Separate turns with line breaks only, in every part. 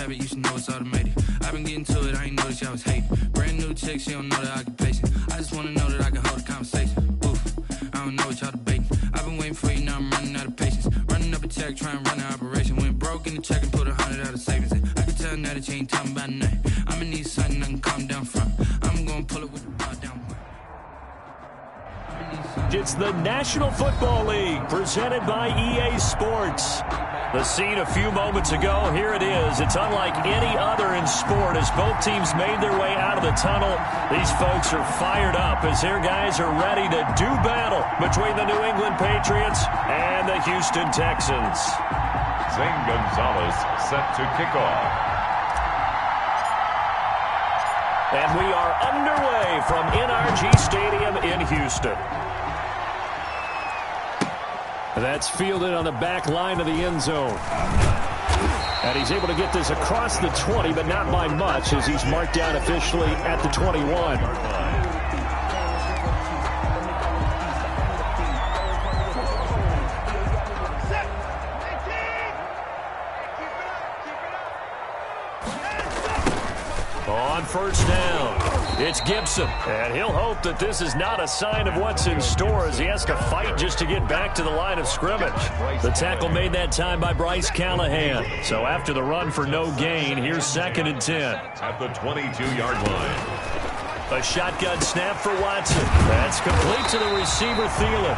habit, you should know it's automated. I've been getting to it, I ain't noticed y'all was hating. Brand new chick, she don't know the occupation. I just wanna know that I can hold a conversation. Oof, I don't know what y'all debating. I've been waiting for you, now I'm running out of patience. Running up a check, trying to run an operation. Went broke in the check and put 100 out of savings in. I can tell now that you ain't talking about nothing. I'ma need something I can calm down from. I'm gonna pull it with the bar down.
It's the National Football League presented by EA Sports. The scene a few moments ago, here it is. It's unlike any other in sport as both teams made their way out of the tunnel. These folks are fired up as their guys are ready to do battle between the New England Patriots and the Houston Texans.
Zane Gonzalez set to kick off.
And we are underway from NRG Stadium in Houston. That's fielded on the back line of the end zone. And he's able to get this across the 20, but not by much as he's marked down officially at the 21. On first down, it's Gibson. And he'll hope that this is not a sign of what's in store as he has to fight just to get back to the line of scrimmage. The tackle made that time by Bryce Callahan. So after the run for no gain, here's 2nd and 10.
At the 22-yard line.
A shotgun snap for Watson. That's complete to the receiver, Thielen.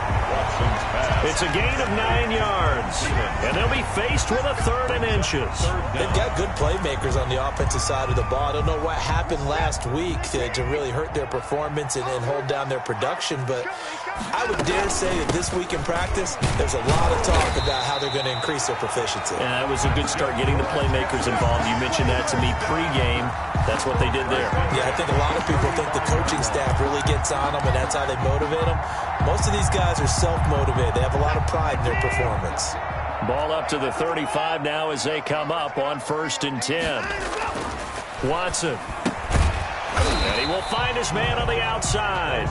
It's a gain of 9 yards. And they'll be faced with a 3rd and inches.
They've got good playmakers on the offensive side of the ball. I don't know what happened last week to really hurt their performance and hold down their production, but I would dare say that this week in practice, there's a lot of talk about how they're going to increase their proficiency.
And that was a good start getting the playmakers involved. You mentioned that to me pregame. That's what they did there.
Yeah, I think a lot of people think the coaching staff really gets on them, and that's how they motivate them. Most of these guys are self-motivated. They have a lot of pride in their performance.
Ball up to the 35 now as they come up on 1st and 10. Watson. And he will find his man on the outside.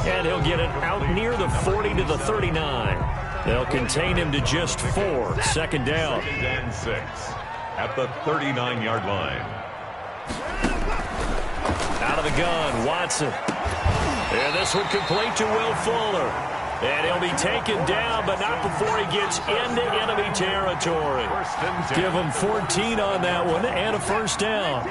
And he'll get it out near the 40 to the 39. They'll contain him to just 4. 2nd down.
2nd and 6 at the 39-yard line.
Out of the gun, Watson. And this one complete to Will Fuller. And he'll be taken down, but not before he gets into enemy territory. Give him 14 on that one and a 1st down.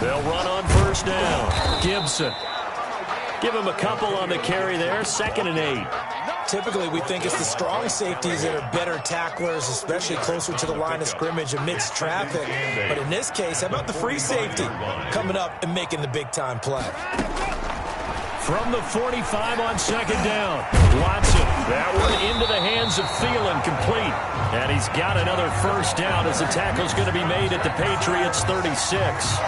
They'll run on 1st down. Gibson. Give him a couple on the carry there. 2nd and 8.
Typically, we think it's the strong safeties that are better tacklers, especially closer to the line of scrimmage amidst traffic. But in this case, how about the free safety coming up and making the big-time play?
From the 45 on 2nd down, Watson. That one into the hands of Thielen, complete. And he's got another 1st down as the tackle's going to be made at the Patriots' 36.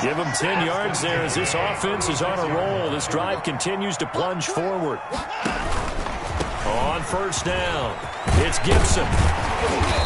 Give him 10 yards there as this offense is on a roll. This drive continues to plunge forward. On 1st down, it's Gibson.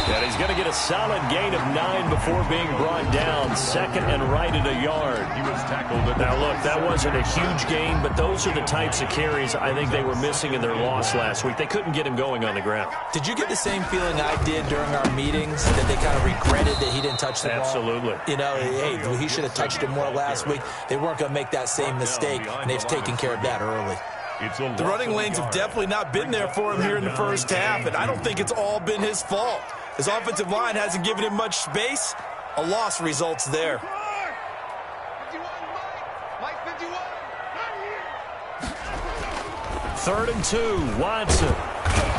And he's going to get a solid gain of 9 before being brought down. 2nd and right at a yard.
He was tackled.
Now, look, that wasn't a huge gain, but those are the types of carries I think they were missing in their loss last week. They couldn't get him going on the ground.
Did you get the same feeling I did during our meetings, that they kind of regretted that he didn't touch the ball?
Absolutely.
You know, hey, he should have touched it more last week. They weren't going to make that same mistake, and they've taken care of that early.
The running lanes have definitely not been there for him here in the first half, and I don't think it's all been his fault. His offensive line hasn't given him much space. A loss results there.
3rd and 2, Watson.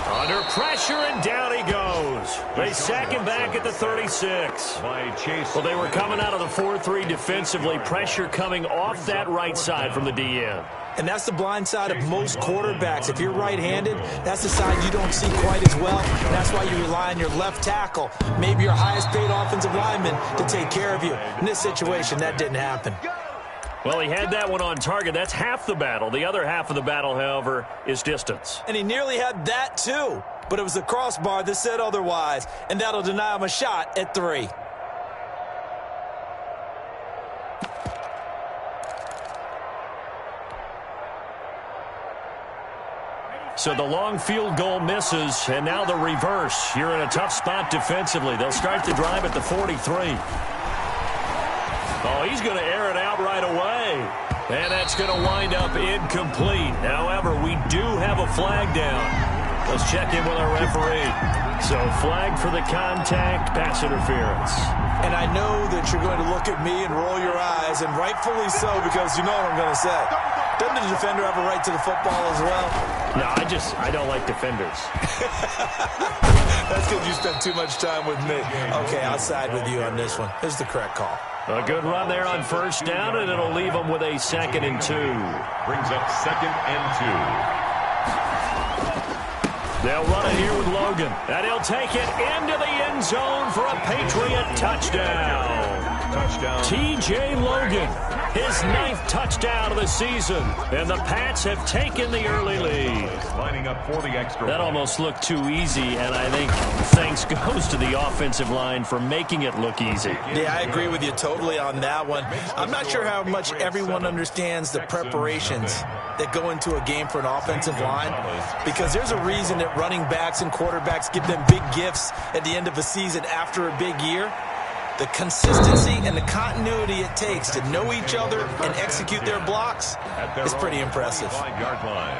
Under pressure, and down he goes. They sack him back at the 36. Well, they were coming out of the 4-3 defensively. Pressure coming off that right side from the DN.
And that's the blind side of most quarterbacks. If you're right-handed, that's the side you don't see quite as well. And that's why you rely on your left tackle, maybe your highest-paid offensive lineman, to take care of you. In this situation, that didn't happen.
Well, he had that one on target. That's half the battle. The other half of the battle, however, is distance.
And he nearly had that, too. But it was the crossbar that said otherwise, and that'll deny him a shot at 3.
So the long field goal misses, and now the reverse. You're in a tough spot defensively. They'll start the drive at the 43. Oh, he's going to air it out right away. And that's going to wind up incomplete. However, we do have a flag down. Let's check in with our referee. So flag for the contact, pass interference.
And I know that you're going to look at me and roll your eyes, and rightfully so, because you know what I'm going to say. Doesn't the defender have a right to the football as well?
No, I don't like defenders.
That's because you spent too much time with me. Okay, I'll side with you on this one. This is the correct call.
A good run there on first down, and it'll leave them with a 2nd and 2.
Brings up 2nd and 2.
They'll run it here with Logan, and he'll take it into the end zone for a Patriot touchdown. T.J. Logan, his 9th touchdown of the season, and the Pats have taken the early lead.
Lining up for the extra.
That almost looked too easy, and I think thanks goes to the offensive line for making it look easy.
Yeah, I agree with you totally on that one. I'm not sure how much everyone understands the preparations that go into a game for an offensive line, because there's a reason that running backs and quarterbacks give them big gifts at the end of a season after a big year. The consistency and the continuity it takes to know each other and execute their blocks is pretty impressive.
5-yard line.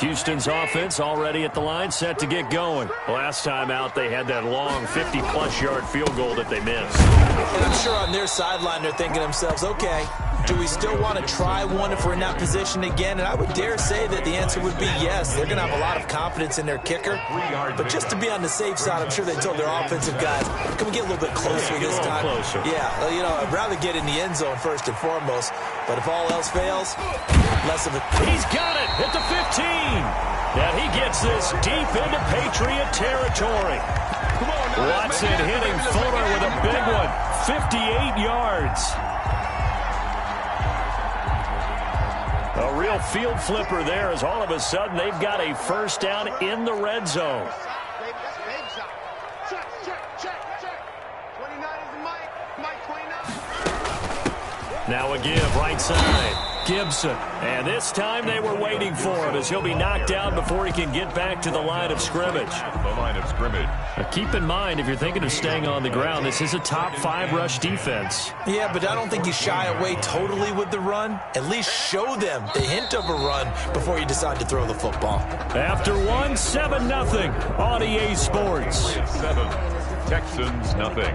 Houston's offense already at the line, set to get going. Last time out, they had that long 50-plus yard field goal that they missed.
And I'm sure on their sideline they're thinking to themselves, okay, do we still want to try one if we're in that position again? And I would dare say that the answer would be yes. They're going to have a lot of confidence in their kicker. But just to be on the safe side, I'm sure they told their offensive guys, can we get a little bit closer this time?
Closer.
Yeah, you know, I'd rather get in the end zone first and foremost. But if all else fails, less of a...
He's got it at the 15. And he gets this deep into Patriot territory. Watson hitting Fuller with a big one. 58 yards. A real field flipper there, as all of a sudden they've got a first down in the red zone. Now a give right side. Gibson. And this time they were waiting for him, as he'll be knocked down before he can get back to the line of scrimmage.
The line of scrimmage.
Now keep in mind, if you're thinking of staying on the ground, this is a top 5 rush defense.
Yeah, but I don't think you shy away totally with the run. At least show them the hint of a run before you decide to throw the football.
After 1, 7-0 on EA Sports.
7, Texans nothing.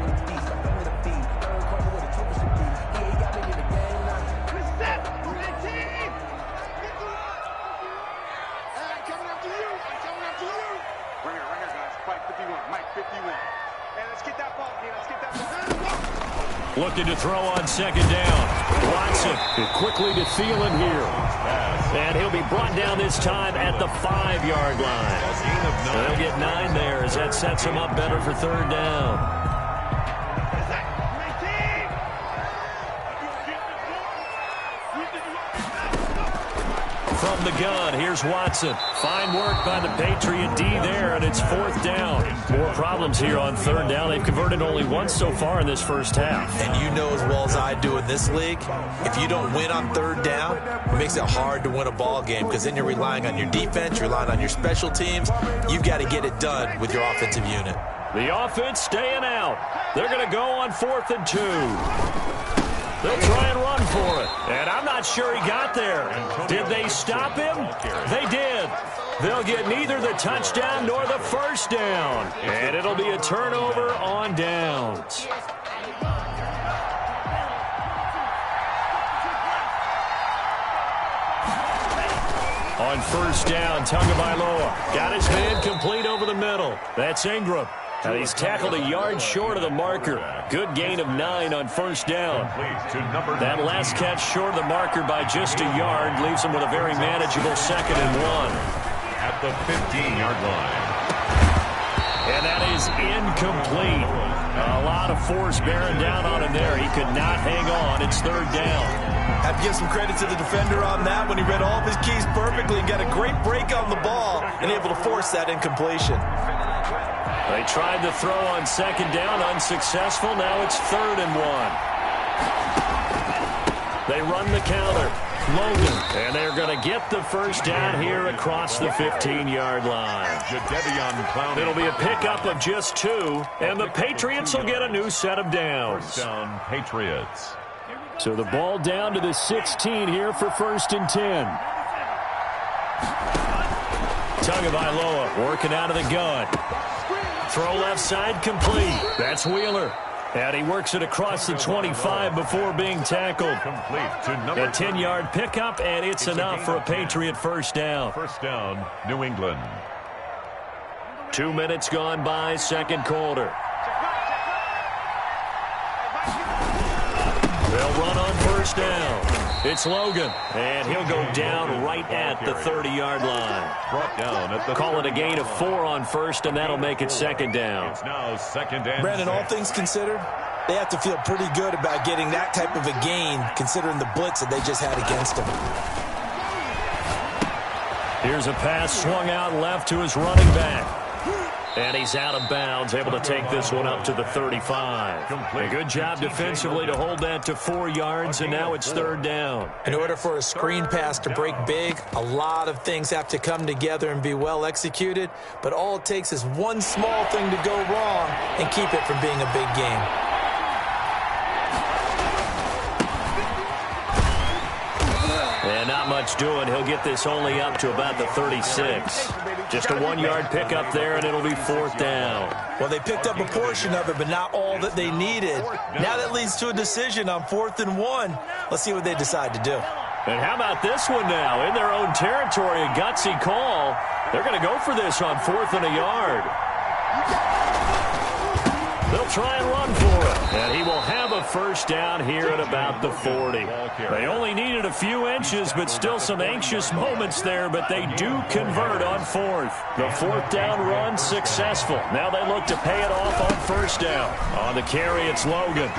Looking to throw on second down. Watson quickly to Thielen here. And he'll be brought down this time at the 5-yard line. They'll get 9 there, as that sets him up better for third down. From the gun, here's Watson. Fine work by the Patriot D there, and it's 4th down. More problems here on third down. They've converted only once so far in this first half.
And you know as well as I do in this league, if you don't win on third down, it makes it hard to win a ball game, because then you're relying on your defense, you're relying on your special teams. You've got to get it done with your offensive unit.
The offense staying out. They're going to go on 4th and 2. They'll try and run for it. And I'm not sure he got there. Did they stop him? They did. They'll get neither the touchdown nor the first down. And it'll be a turnover on downs. On first down, Tagovailoa got his man complete over the middle. That's Ingram. And he's tackled a yard short of the marker. Good gain of 9 on first down. That last catch short of the marker by just a yard leaves him with a very manageable 2nd and 1.
At the 15-yard line.
And that is incomplete. A lot of force bearing down on him there. He could not hang on. It's third down.
Have to give some credit to the defender on that when he read all of his keys perfectly and got a great break on the ball and able to force that incompletion.
They tried to throw on second down, unsuccessful. Now it's 3rd and 1. They run the counter. Logan, and they're going to get the first down here across the 15-yard line. It'll be a pickup of just 2, and the Patriots will get a new set of downs.
First down, Patriots.
So the ball down to the 16 here for 1st and 10. Tagovailoa working out of the gun. Throw left side complete. That's Wheeler. And he works it across the 25 before being tackled. A 10-yard pickup, and it's enough for a Patriot first down.
First down, New England.
2 minutes gone by, second quarter. They'll run on first down. It's Logan, and he'll go down right at the 30-yard line.
Brought down at the
Call it a gain of 4 on first, and that'll make it second down.
It's now second and
Brandon, all things considered, they have to feel pretty good about getting that type of a gain, considering the blitz that they just had against them.
Here's a pass swung out left to his running back. And he's out of bounds, able to take this one up to the 35. A good job defensively to hold that to 4 yards, and now it's third down.
In order for a screen pass to break big, a lot of things have to come together and be well executed, but all it takes is one small thing to go wrong and keep it from being a big game.
And not much doing. He'll get this only up to about the 36. Just a 1-yard pickup there, and it'll be fourth down.
Well, they picked up a portion of it, but not all that they needed. Now that leads to a decision on 4th and 1. Let's see what they decide to do.
And how about this one now? In their own territory, a gutsy call. They're going to go for this on 4th and a yard. They'll try and run for it. And he will have a first down here at about the 40. They only needed a few inches, but still some anxious moments there, but they do convert on 4th. The 4th down run successful. Now they look to pay it off on first down. On the carry, it's Logan.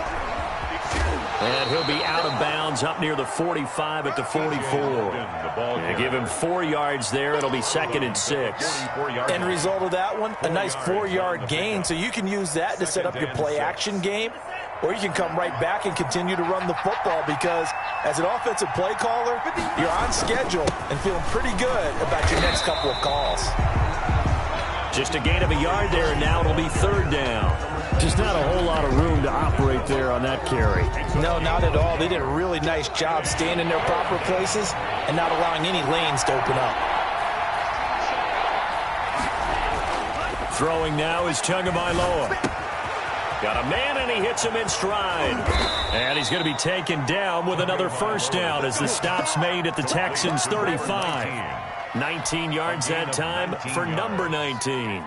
And he'll be out of bounds up near the 45 at the 44. They give him 4 yards there. It'll be 2nd and 6.
End result of that one, a nice 4-yard gain. So you can use that to set up your play-action game, or you can come right back and continue to run the football because as an offensive play caller, you're on schedule and feeling pretty good about your next couple of calls.
Just a gain of a yard there, and now it'll be third down. Just not a whole lot of room to operate there on that carry.
No, not at all. They did a really nice job staying in their proper places and not allowing any lanes to open up.
Throwing now is Tagovailoa. Got a man, and he hits him in stride. And he's going to be taken down with another first down as the stop's made at the Texans' 35. 19 yards that time for number 19.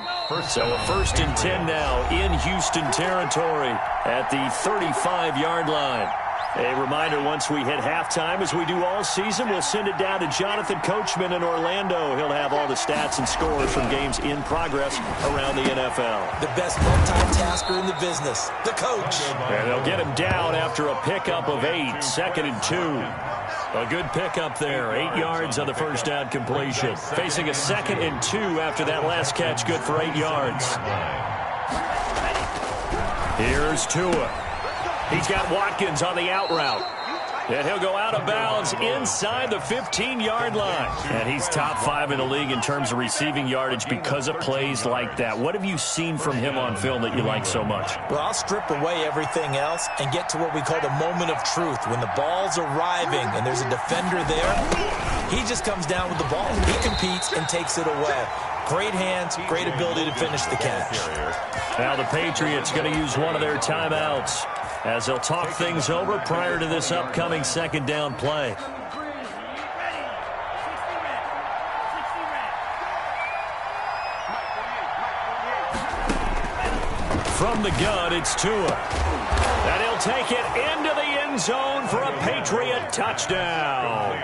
So a 1st and 10 now in Houston territory at the 35-yard line. A reminder, once we hit halftime, as we do all season, we'll send it down to Jonathan Coachman in Orlando. He'll have all the stats and scores from games in progress around the NFL.
The best multitasker in the business, the coach.
And they'll get him down after a pickup of 8, 2nd and 2. A good pickup there, 8 yards on the first down completion. Facing a 2nd and 2 after that last catch, good for 8 yards. Here's Tua. He's got Watkins on the out route. And he'll go out of bounds inside the 15-yard line. And he's top 5 in the league in terms of receiving yardage because of plays like that. What have you seen from him on film that you like so much?
Well, I'll strip away everything else and get to what we call the moment of truth. When the ball's arriving and there's a defender there, he just comes down with the ball. He competes and takes it away. Great hands, great ability to finish the catch.
Now the Patriots going to use one of their timeouts as they'll talk things over prior to this upcoming second down play. From the gun, it's Tua. And he'll take it into the end zone for a Patriot touchdown.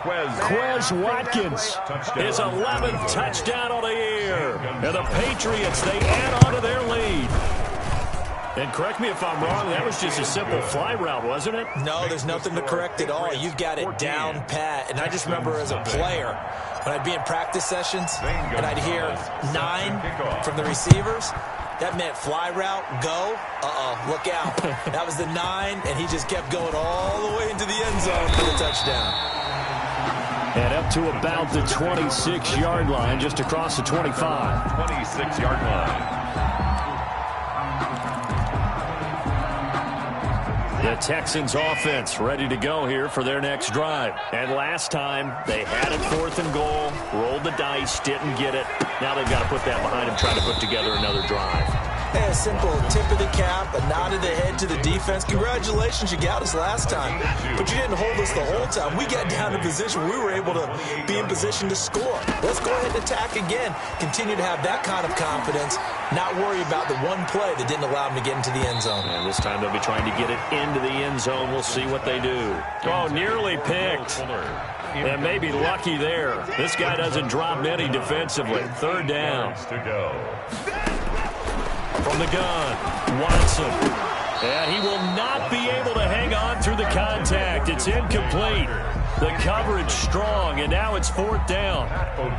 Quez Watkins, his 11th touchdown of the year. And the Patriots, they add on to their lead. And correct me if I'm wrong, that was just a simple fly route, wasn't it?
No, there's nothing to correct at all. You've got it down pat. And I just remember as a player, when I'd be in practice sessions and I'd hear 9 from the receivers, That meant fly route, go. Look out. That was the 9, and he just kept going all the way into the end zone for the touchdown.
And up to about the 26-yard line, just across the 25.
26-yard line.
The Texans offense ready to go here for their next drive. And last time, they had it 4th and goal, rolled the dice, didn't get it. Now they've got to put that behind them, try to put together another drive.
Hey, a simple tip of the cap, a nod of the head to the defense. Congratulations, you got us last time. But you didn't hold us the whole time. We got down in position. We were able to be in position to score. Let's go ahead and attack again. Continue to have that kind of confidence. Not worry about the one play that didn't allow them to get into the end zone.
And this time they'll be trying to get it into the end zone. We'll see what they do. Oh, nearly picked. And maybe lucky there. This guy doesn't drop many defensively. 3rd down. From the gun, Watson. And he will not be able to hang on through the contact. It's incomplete. The coverage strong, and now it's 4th down.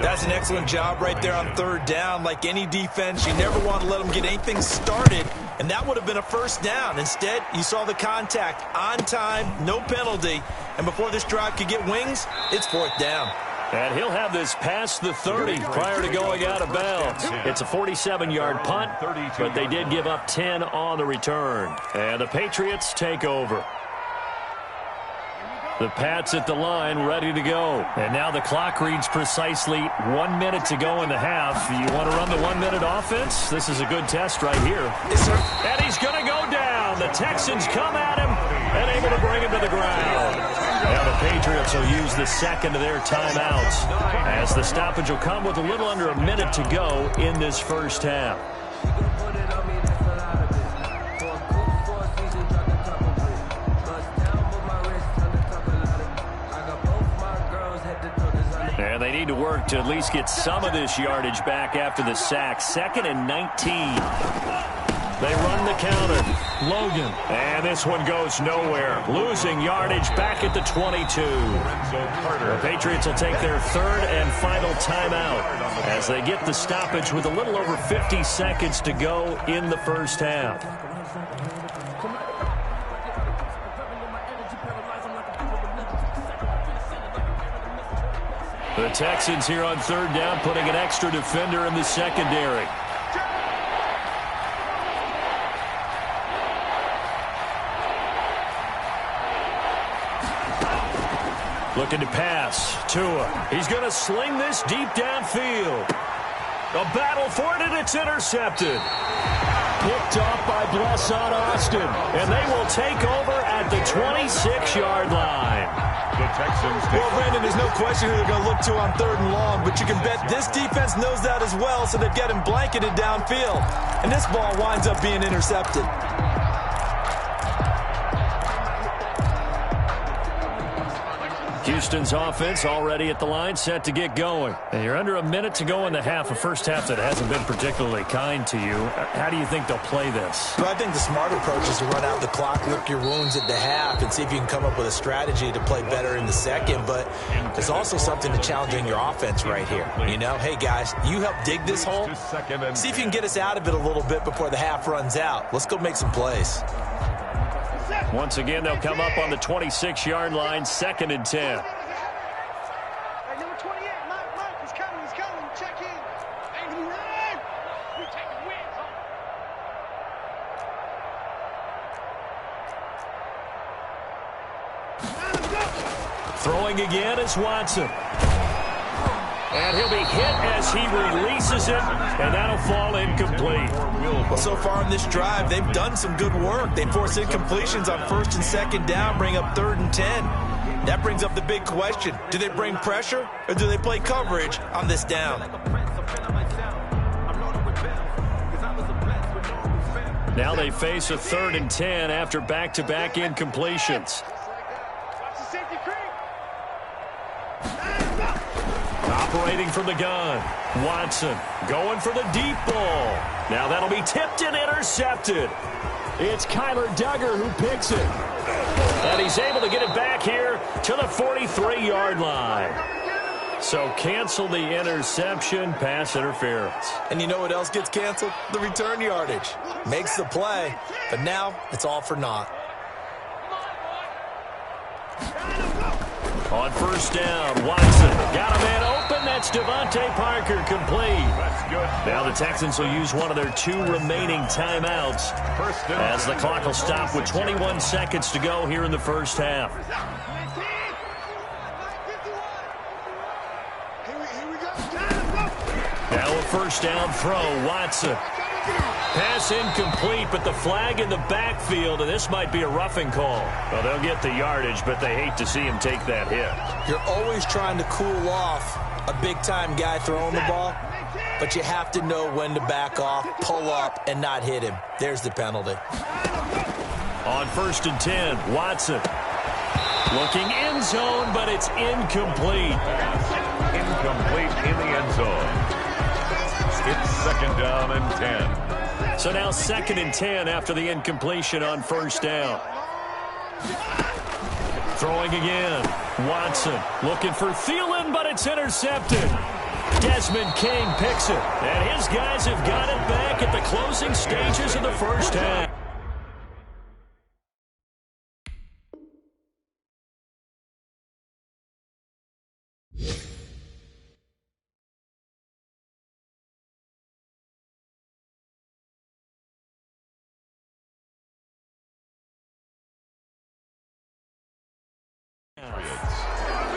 That's an excellent job right there on 3rd down. Like any defense, you never want to let them get anything started, and that would have been a 1st down. Instead, you saw the contact on time, no penalty, and before this drive could get wings, it's 4th down.
And he'll have this past the 30 prior to going out of bounds. It's a 47-yard punt, but they did give up 10 on the return. And the Patriots take over. The Pats at the line, ready to go. And now the clock reads precisely 1 minute to go in the half. You want to run the 1-minute offense? This is a good test right here.
Yes, sir.
And he's going to go down. The Texans come at him and able to bring him to the ground. Now the Patriots will use the second of their timeouts, as the stoppage will come with a little under a minute to go in this first half. And they need to work to at least get some of this yardage back after the sack. 2nd and 19. They run the counter. Logan. And this one goes nowhere. Losing yardage back at the 22. The Patriots will take their 3rd and final timeout as they get the stoppage with a little over 50 seconds to go in the first half. The Texans here on 3rd down, putting an extra defender in the secondary. Looking to pass. Tua. He's going to sling this deep downfield. A battle for it, and it's intercepted. Picked off by Blesson Austin. And they will take over at the 26-yard line.
The Texans.
Well, Brandon, there's no question who they're going to look to on 3rd and long, but you can bet this defense knows that as well, so they've got him blanketed downfield. And this ball winds up being intercepted.
Houston's offense already at the line, set to get going. And you're under a minute to go in the half, a first half that hasn't been particularly kind to you. How do you think they'll play this?
Well, I think the smart approach is to run out the clock, lick your wounds at the half, and see if you can come up with a strategy to play better in the second. But there's also something to challenging your offense right here. You know, hey, guys, you help dig this hole. See if you can get us out of it a little bit before the half runs out. Let's go make some plays.
Once again, they'll come up on the 26-yard line, 2nd and 10.
Number 28, Mike, he's coming, check in. And he ran. We take the wins home.
Throwing again is Watson. And he'll be hit as he releases it, and that'll fall incomplete.
Well, so far in this drive, they've done some good work. They force incompletions on 1st and 2nd down, bring up 3rd and 10. That brings up the big question. Do they bring pressure, or do they play coverage on this down?
Now they face a 3rd and 10 after back-to-back incompletions. Operating from the gun. Watson going for the deep ball. Now that'll be tipped and intercepted. It's Kyler Duggar who picks it. And he's able to get it back here to the 43-yard line. So cancel the interception, pass interference.
And you know what else gets canceled? The return yardage. Makes the play, but now it's all for naught.
On first down, Watson got a man open. That's Devontae Parker complete.
That's good.
Now the Texans will use one of their 2 remaining timeouts as the clock will stop with 21 seconds to go here in the first half. Now a first down throw, Watson. Pass incomplete, but the flag in the backfield, and this might be a roughing call. Well, they'll get the yardage, but they hate to see him take that hit.
You're always trying to cool off a big-time guy throwing the ball, but you have to know when to back off, pull up, and not hit him. There's the penalty.
On first and 10, Watson. Looking end zone, but it's incomplete.
Incomplete in the end zone. It's second down and 10.
So now second and 10 after the incompletion on first down. Throwing again. Watson looking for Thielen, but it's intercepted. Desmond King picks it, and his guys have got it back at the closing stages of the first half.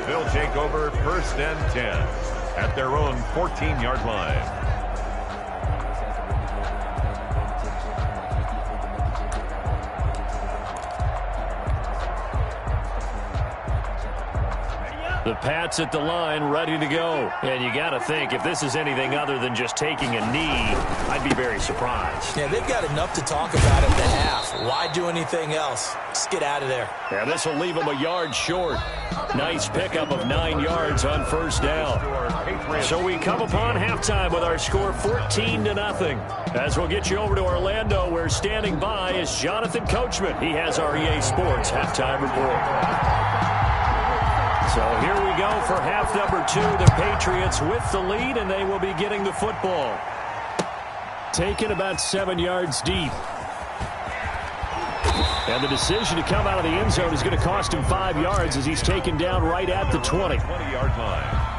They'll take over first and 10 at their own 14-yard line.
The Pats at the line, ready to go. And you got to think, if this is anything other than just taking a knee, I'd be very surprised.
Yeah, they've got enough to talk about at the half. Why do anything else? Just get out of there.
Yeah, this will leave them a yard short. Nice pickup of 9 yards on first down. So we come upon halftime with our score 14-0. As we'll get you over to Orlando, where standing by is Jonathan Coachman. He has our EA Sports halftime report. So here we go for half number 2. The Patriots with the lead, and they will be getting the football. Taken about 7 yards deep. And the decision to come out of the end zone is going to cost him 5 yards as he's taken down right at the 20.
20-yard line.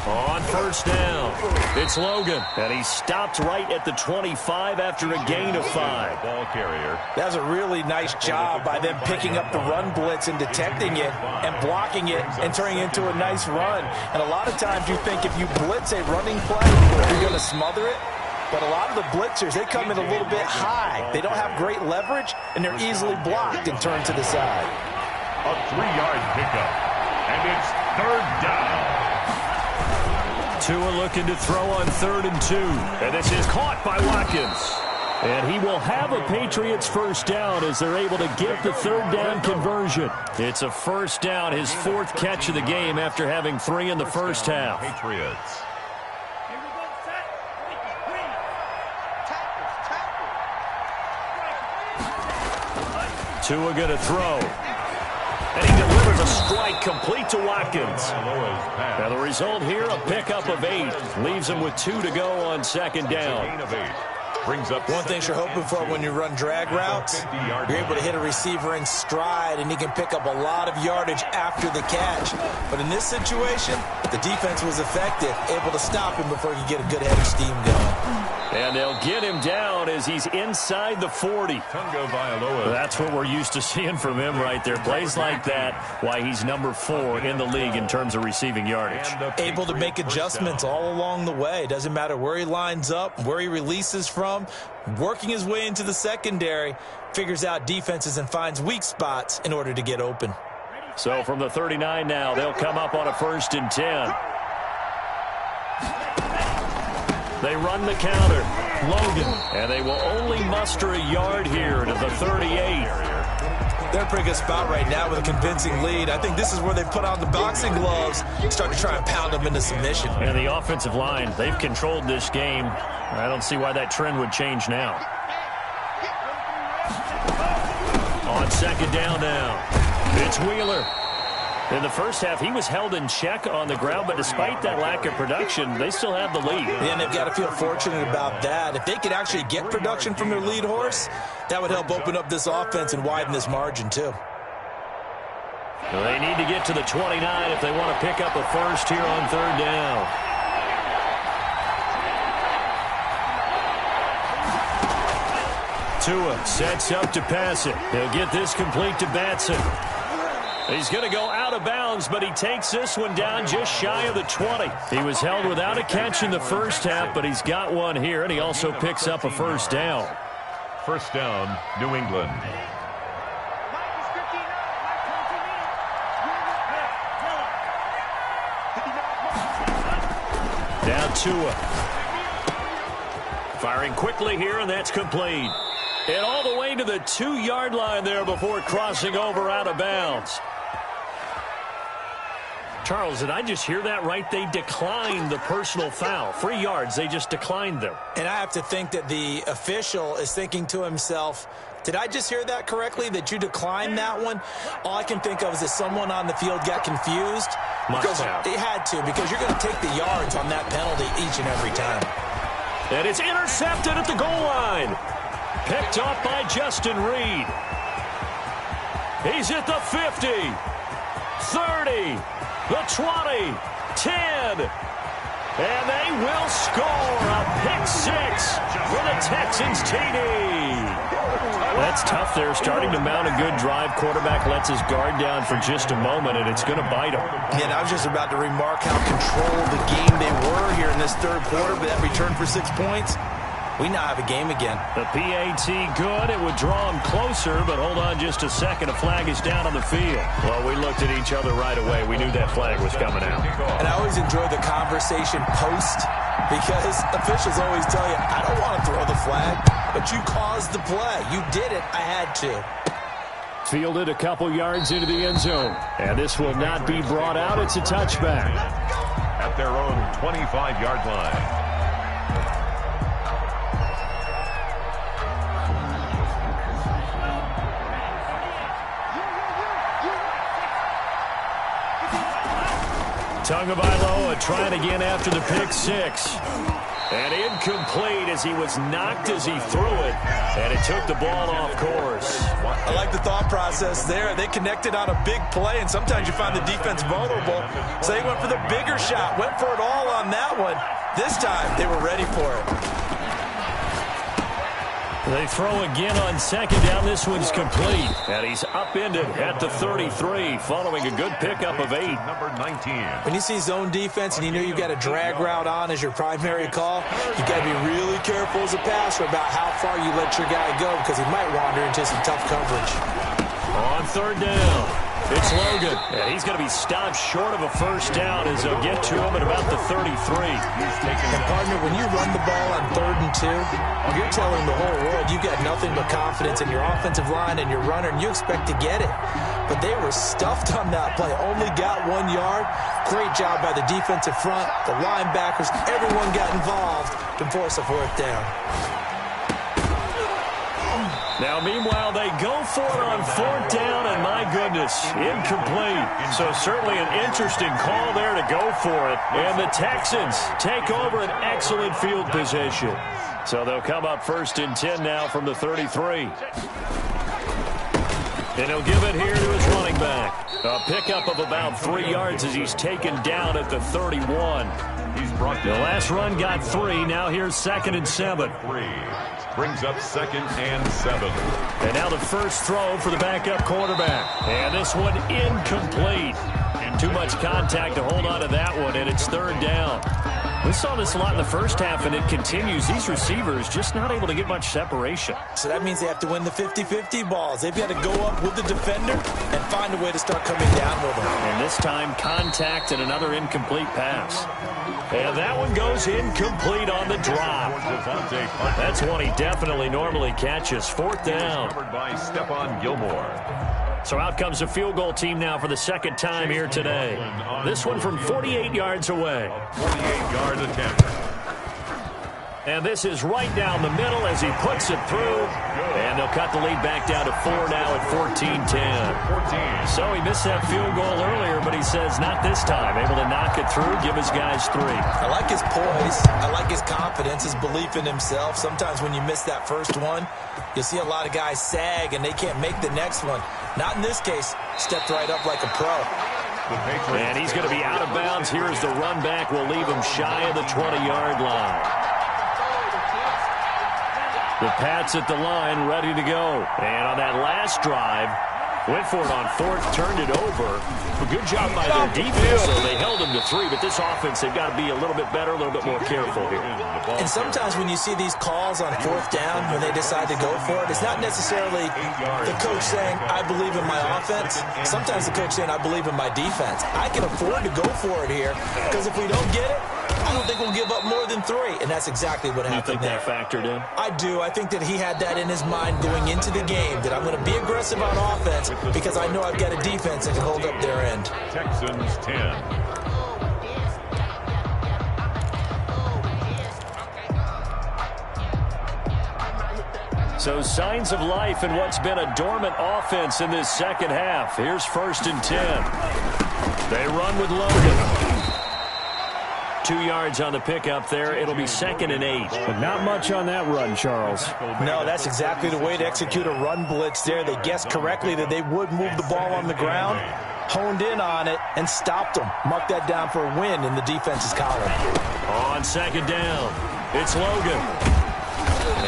On first down, it's Logan, and he stopped right at the 25 after a gain of 5.
Ball carrier.
That was a really nice job by them picking up the run blitz and detecting it and blocking it and turning it into a nice run. And a lot of times you think if you blitz a running play, you're going to smother it. But a lot of the blitzers, they come in a little bit high. They don't have great leverage, and they're easily blocked and turned to the side.
A 3-yard pickup. And it's third down.
Tua looking to throw on 3rd and 2. And this is caught by Watkins. And he will have a Patriots first down as they're able to get the 3rd down conversion. It's a first down, his 4th catch of the game after having 3 in the first half.
Patriots.
Tua going to throw. And he delivers a strike complete to Watkins. Now the result here, a pickup of 8. Leaves him with 2 to go on second down.
Brings up
one thing you're hoping for when you run drag routes, you're able to hit a receiver in stride, and he can pick up a lot of yardage after the catch. But in this situation, the defense was effective, able to stop him before he could get a good head of steam going.
And they'll get him down as he's inside the 40. That's what we're used to seeing from him right there. Plays like that, why he's number 4 in the league in terms of receiving yardage.
Able to make adjustments all along the way. Doesn't matter where he lines up, where he releases from. Working his way into the secondary, figures out defenses and finds weak spots in order to get open.
So from the 39 now, they'll come up on a 1st and 10. They run the counter. Logan. And they will only muster a yard here to the 38.
They're in a pretty good spot right now with a convincing lead. I think this is where they put on the boxing gloves and start to try and pound them into submission.
And the offensive line, they've controlled this game. I don't see why that trend would change now. On second down now, it's Wheeler. In the first half, he was held in check on the ground, but despite that lack of production, they still have the lead.
And they've got to feel fortunate about that. If they could actually get production from their lead horse, that would help open up this offense and widen this margin, too.
Well, they need to get to the 29 if they want to pick up a first here on third down. Tua sets up to pass it. He'll get this complete to Batson. He's going to go out of bounds, but he takes this one down just shy of the 20. He was held without a catch in the first half, but he's got one here, and he also picks up a first down.
First down, New England.
Now Tua. Firing quickly here, and that's complete. And all the way to the 2-yard line there before crossing over out of bounds. Charles, did I just hear that right? They declined the personal foul. 3 yards, they just declined them.
And I have to think that the official is thinking to himself, did I just hear that correctly, that you declined that one? All I can think of is that someone on the field got confused.
Must have.
They had to, because you're going to take the yards on that penalty each and every time.
And it's intercepted at the goal line. Picked off by Justin Reed. He's at the 50, 30, the 20, 10. And they will score a pick six for the Texans TD. That's tough there, starting to mount a good drive. Quarterback lets his guard down for just a moment, and it's going to bite him.
Yeah, I was just about to remark how controlled the game they were here in this third quarter, but that return for 6 points, we now have a game again.
The PAT good. It would draw him closer, but hold on just a second. A flag is down on the field. Well, we looked at each other right away. We knew that flag was coming out.
And I always enjoy the conversation post, because officials always tell you, I don't want to throw the flag, but you caused the play. You did it. I had to.
Fielded a couple yards into the end zone. And this will not be brought out. It's a touchback.
At their own 25-yard line.
Tagovailoa trying again after the pick six. And incomplete as he was knocked as he threw it. And it took the ball off course.
I like the thought process there. They connected on a big play, and sometimes you find the defense vulnerable. So they went for the bigger shot, went for it all on that one. This time, they were ready for it.
They throw again on second down. This one's complete. And he's upended at the 33 following a good pickup of 8.
Number 19.
When you see zone defense and you know you've got a drag route on as your primary call, you've got to be really careful as a passer about how far you let your guy go, because he might wander into some tough coverage.
On third down, it's Logan. And he's going to be stopped short of a first down as they'll get to him at about the 33.
And, partner, when you run the ball on 3rd and 2, you're telling the whole world you've got nothing but confidence in your offensive line and your runner, and you expect to get it. But they were stuffed on that play, only got 1 yard. Great job by the defensive front, the linebackers, everyone got involved to force a 4th down.
Now, meanwhile, they go for it on 4th down, and my goodness, incomplete. So certainly an interesting call there to go for it. And the Texans take over an excellent field position. So they'll come up 1st and 10 now from the 33. And he'll give it here to his running back. A pickup of about 3 yards as he's taken down at the 31. The last run got 3. Now here's 2nd and 7.
Brings up 2nd and 7.
And now the first throw for the backup quarterback. And this one incomplete. Too much contact to hold on to that one, and it's 3rd down. We saw this a lot in the first half, and it continues. These receivers just not able to get much separation.
So that means they have to win the 50-50 balls. They've got to go up with the defender and find a way to start coming down with them.
And this time, contact and another incomplete pass. And that one goes incomplete on the drop. That's one he definitely normally catches. 4th down.
Covered by Stephon Gilmore.
So out comes the field goal team now for the 2nd time here today. This one from 48 yards away.
48-yard attempt.
And this is right down the middle as he puts it through. And they'll cut the lead back down to 4 now at 14-10. So he missed that field goal earlier, but he says not this time. Able to knock it through, give his guys 3.
I like his poise. I like his confidence, his belief in himself. Sometimes when you miss that first one, you'll see a lot of guys sag and they can't make the next one. Not in this case. Stepped right up like a pro.
And he's going to be out of bounds. Here's the run back. We'll leave him shy of the 20-yard line. The Pats at the line, ready to go. And on that last drive, went for it on 4th, turned it over. A good job by their defense, so they held him to 3. But this offense, they've got to be a little bit better, a little bit more careful here.
And sometimes when you see these calls on 4th down, when they decide to go for it, it's not necessarily the coach saying, I believe in my offense. Sometimes the coach saying, I believe in my defense. I can afford to go for it here, because if we don't get it, I don't think we'll give up more than 3, and that's exactly what happened there.
You think that factored in?
I do. I think that he had that in his mind going into the game, that I'm going to be aggressive on offense because I know I've got a defense that can hold up their end.
Texans 10.
So signs of life in what's been a dormant offense in this second half. Here's 1st and 10. They run with Logan. 2 yards on the pickup there. It'll be 2nd and 8.
But not much on that run, Charles.
No, that's exactly the way to execute a run blitz there. They guessed correctly that they would move the ball on the ground, honed in on it, and stopped them. Mark that down for a win in the defense's column.
On 2nd down, it's Logan.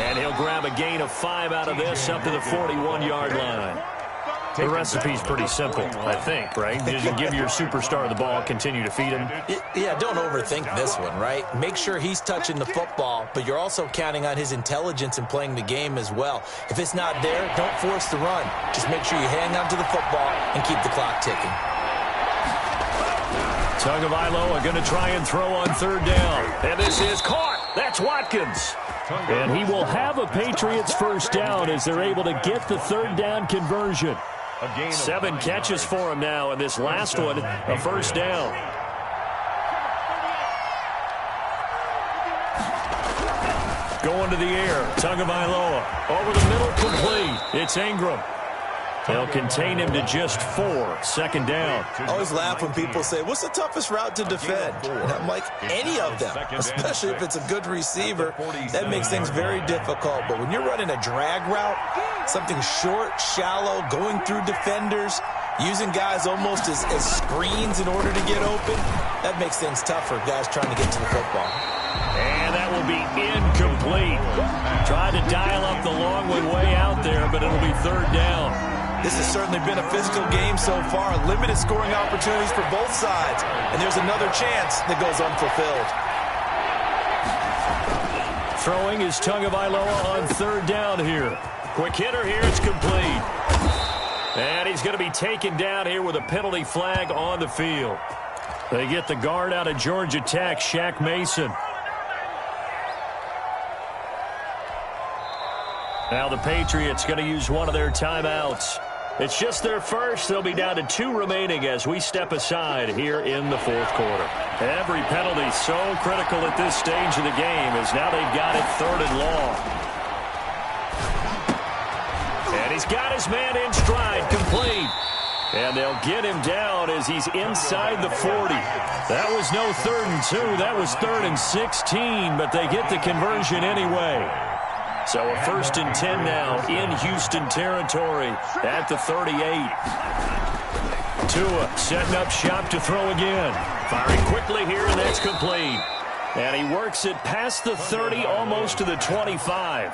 And he'll grab a gain of 5 out of this up to the 41-yard line. The recipe's pretty simple, I think, right? Just give your superstar the ball, continue to feed him.
Yeah, don't overthink this one, right? Make sure he's touching the football, but you're also counting on his intelligence in playing the game as well. If it's not there, don't force the run. Just make sure you hang on to the football and keep the clock ticking.
Tagovailoa going to try and throw on 3rd down. And this is caught. That's Watkins. And he will have a Patriots 1st down as they're able to get the 3rd down conversion. 7 catches for him now, and this last one, a 1st down. Going to the air, Tagovailoa. Over the middle, complete. It's Ingram. They'll contain him to just 4. 2nd down.
I always laugh when people say, what's the toughest route to defend? And I'm like, any of them, especially if it's a good receiver. That makes things very difficult. But when you're running a drag route, something short, shallow, going through defenders, using guys almost as screens in order to get open, that makes things tough for guys trying to get to the football.
And that will be incomplete. Tried to dial up the long one way out there, but it'll be 3rd down.
This has certainly been a physical game so far. Limited scoring opportunities for both sides. And there's another chance that goes unfulfilled.
Throwing is Tagovailoa on 3rd down here. Quick hitter here. It's complete. And he's going to be taken down here with a penalty flag on the field. They get the guard out of Georgia Tech, Shaq Mason. Now the Patriots going to use one of their timeouts. It's just their first. They'll be down to 2 remaining as we step aside here in the 4th quarter. Every penalty so critical at this stage of the game as now they've got it 3rd and long. And he's got his man in stride, complete. And they'll get him down as he's inside the 40. That was no 3rd and 2. That was 3rd and 16, but they get the conversion anyway. So a 1st and 10 now in Houston territory at the 38. Tua setting up shop to throw again. Firing quickly here, and that's complete. And he works it past the 30, almost to the 25.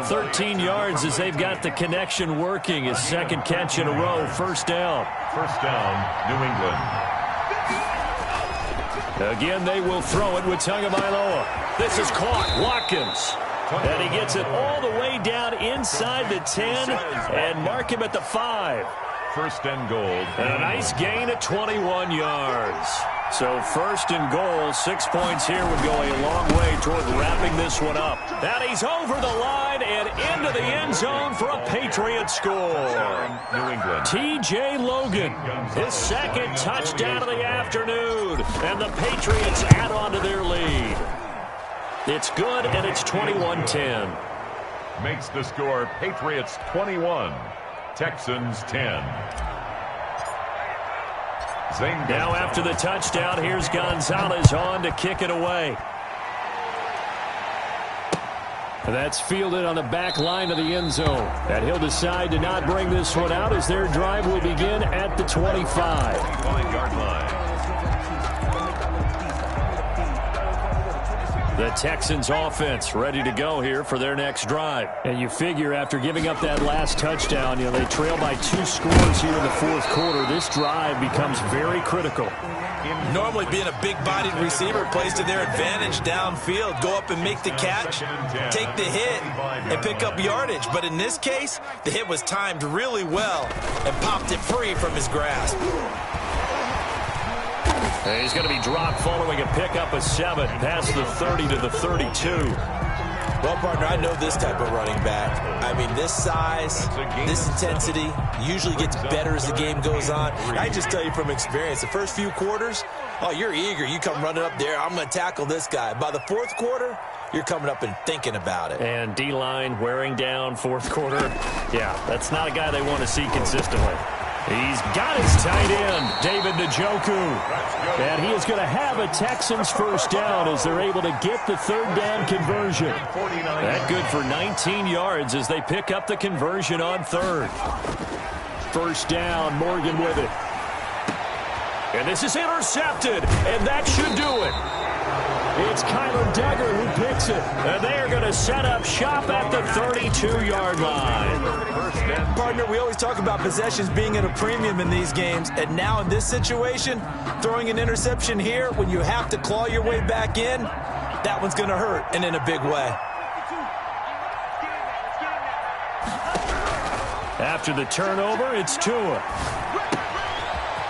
13 yards as they've got the connection working. His 2nd catch in a row, 1st down.
1st down, New England.
Again, they will throw it with Tagovailoa. This is caught. Watkins. And he gets it all the way down inside the 10 and mark him at the 5.
1st and goal.
And a nice gain of 21 yards. So 1st and goal, 6 points here would go a long way toward wrapping this one up. And he's over the line and into the end zone for a Patriot score.
New England.
T.J. Logan, his 2nd touchdown of the afternoon. And the Patriots add on to their lead. It's good, and it's 21-10.
Makes the score Patriots 21, Texans 10.
Now after the touchdown, here's Gonzalez on to kick it away.
That's fielded on the back line of the end zone. And he'll decide to not bring this one out as their drive will begin at the 25.
25-yard line.
The Texans offense ready to go here for their next drive.
And you figure after giving up that last touchdown, they trail by 2 scores here in the fourth quarter. This drive becomes very critical.
Normally being a big-bodied receiver plays to their advantage downfield. Go up and make the catch, take the hit, and pick up yardage. But in this case, the hit was timed really well and popped it free from his grasp.
And he's going to be dropped following a pickup of 7 past the 30 to the 32.
Well, partner, I know this type of running back. I mean, this size, this intensity usually gets better as the game goes on. I just tell you from experience, the first few quarters, oh, you're eager. You come running up there, I'm going to tackle this guy. By the fourth quarter, you're coming up and thinking about it.
And D-line wearing down fourth quarter. Yeah, that's not a guy they want to see consistently. He's got his tight end, David Njoku.
And he is going to have a Texans first down as they're able to get the third down conversion.
That good for 19 yards as they pick up the conversion on third.
First down, Morgan with it.
And this is intercepted, and that should do it.
It's Kyler Duggar who picks it.
And they are going to set up shop at the 32-yard line.
Partner, we always talk about possessions being at a premium in these games. And now in this situation, throwing an interception here when you have to claw your way back in, that one's going to hurt, and in a big way.
After the turnover, it's Tua.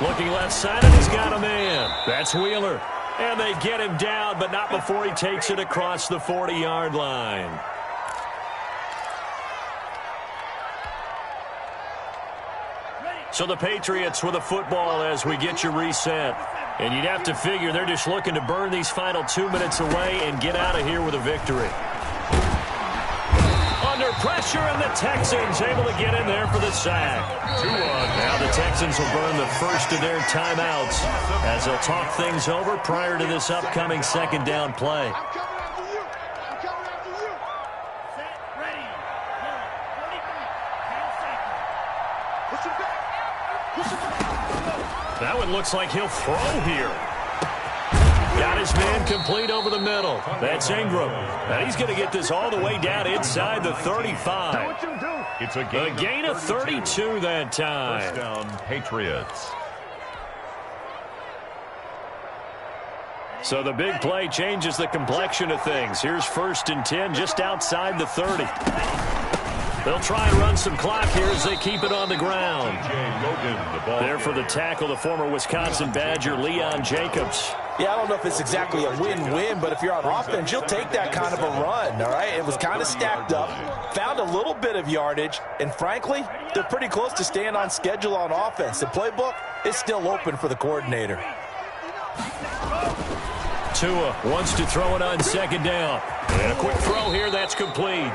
Looking left-sided, he's got a man. That's Wheeler. And they get him down, but not before he takes it across the 40-yard line. So the Patriots with a football as we get you reset. And you'd have to figure they're just looking to burn these final 2 minutes away and get out of here with a victory. Under pressure, and the Texans able to get in there for the sack. Now the Texans will burn the first of their timeouts as they'll talk things over prior to this upcoming second down play. That one looks like he'll throw here. Got his man complete over the middle. That's Ingram. And he's going to get this all the way down inside the 35.
It's a
gain of 32 that time.
First down, Patriots.
So the big play changes the complexion of things. Here's 1st and 10 just outside the 30. They'll try and run some clock here as they keep it on the ground. There for the tackle, the former Wisconsin Badger, Leon Jacobs.
Yeah, I don't know if it's exactly a win-win, but if you're on offense, you'll take that kind of a run, all right? It was kind of stacked up, found a little bit of yardage, and frankly, they're pretty close to staying on schedule on offense. The playbook is still open for the coordinator.
Tua wants to throw it on second down. And a quick throw here, that's complete.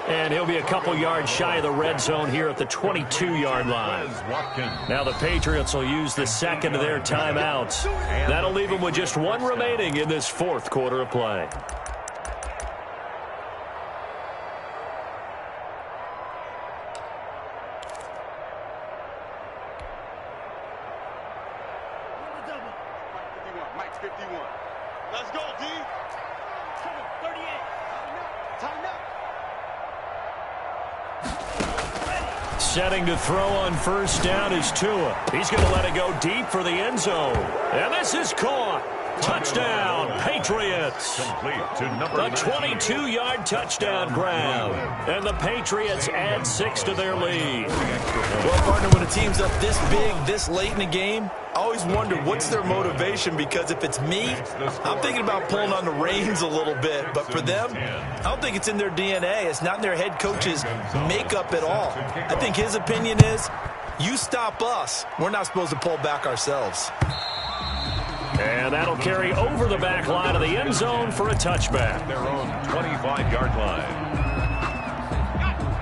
And he'll be a couple yards shy of the red zone here at the 22-yard line. Now the Patriots will use the second of their timeouts. That'll leave them with just one remaining in this fourth quarter of play.
Mike 51. Let's go, D. 38. Time out.
Setting to throw on first down is Tua. He's going to let it go deep for the end zone. And this is caught. Touchdown, Patriots. The 22-yard touchdown grab. And the Patriots add 6 to their lead.
Well, partner, when a team's up this big, this late in the game, I always wonder what's their motivation, because if it's me, I'm thinking about pulling on the reins a little bit. But for them, I don't think it's in their DNA. It's not in their head coach's makeup at all. I think his opinion is, you stop us, we're not supposed to pull back ourselves.
And that'll carry over the back line of the end zone for a touchback.
Their own 25-yard line.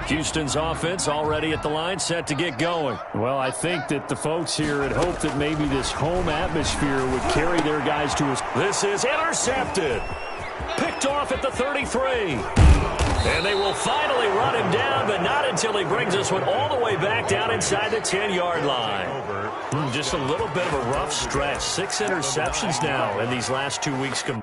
Houston's offense already at the line, set to get going. Well, I think that the folks here had hoped that maybe this home atmosphere would carry their guys to us. This is intercepted. Picked off at the 33. And they will finally run him down, but not until he brings this one all the way back down inside the 10-yard line. Just a little bit of a rough stretch. 6 interceptions now in these last 2 weeks combined.